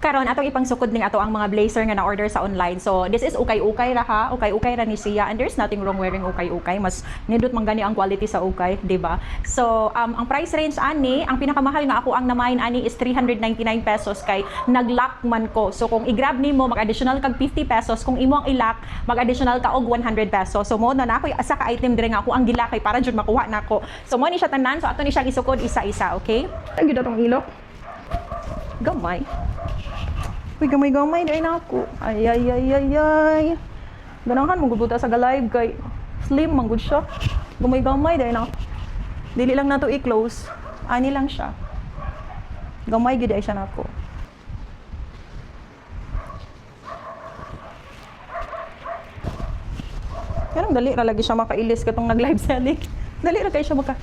karon atong ipangsukod ning ato ang mga blazer nga na-order sa online. So, this is ukay-ukay ra ha. Ukay-ukay ra ni siya. And there's nothing wrong wearing ukay-ukay. Mas nindot man gani ang quality sa ukay, di ba? So, ang price range ani, ang pinakamahal nga ako ang namain ani is 399 pesos kay nag-lock man ko. So, kung i-grab nimo mag-additional kag 50 pesos. Kung imo ang i-lock, mag-additional ka og 100 pesos. So, mo na ako asa ka item dire nga ako ang gilakay para jud makuha nako. So, mo ni siya tanan. So, ato ni siyang isukod isa-isa, okay? Ang gid atong ilok. Gamay. Uy, gamay-gamay dahil na ako. Ay. Ganahan, magbubuta sa ga-live kay slim, manggod siya. Gamay-gamay dahil na ako. Dili lang na to i-close. Ani lang siya. Gamay gid ay siya na ako. Pero dali ra lagi siya makailis katong nag-live selling. Dali ra kay siya maka.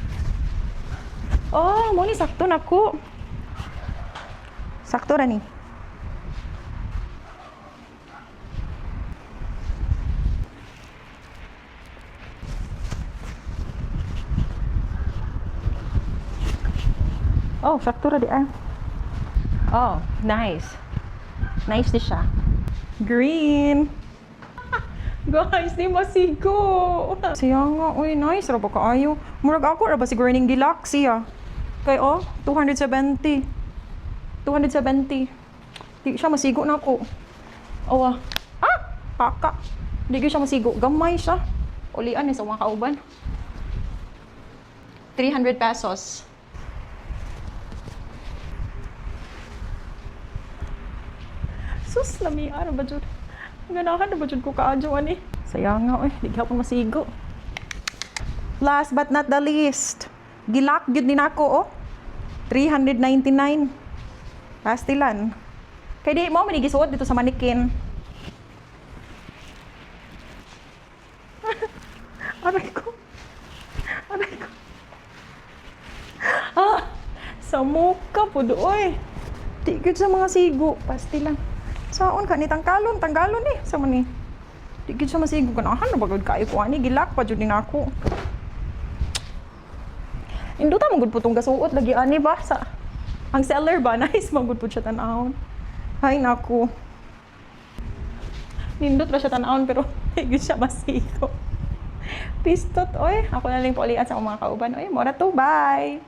Oh, mo ni sakto na ko. Sakto ra ni. Oh, sakto ra di ah. Oh, nice. Nice di siya. Green. Guys, di masigo. Siya nga, uy, nice ra ba kaayo? Murag ako ra ba siguro ning Galaxy ah. Kay oh, 270. 270. Di siya masigo na ako. Oh, paka. Di siya masigo. Gamay siya. Ulian ni sa mga kauban. 300 pesos. Sus, lamiar ba jud? Ganahan na ba jud ko kaadyo ani? Sayang nga, di gyapon masigo. Last but not the least, gilak gyud din ako, oh. 399. Pastilan. Kay di mo manigisuot dito sa manikin. Aray ko. Sa muka po doy. Di gyud sa mga sigo, pastilan. Saon ka ni tanggalon eh sa mani. Di gyud sa masigo ganahan na bagod kay ko ani gilak pa jud din ako. Induta man gud putong gasuot lagi ani ba sa ang seller ba nice man gud pud siya tan-awon. Hay naku. Nindot ra siya tan-awon pero di gyud siya masigo. Pistot oy, ako na lang po ulian sa mga kauban. Oy, mora to, bye.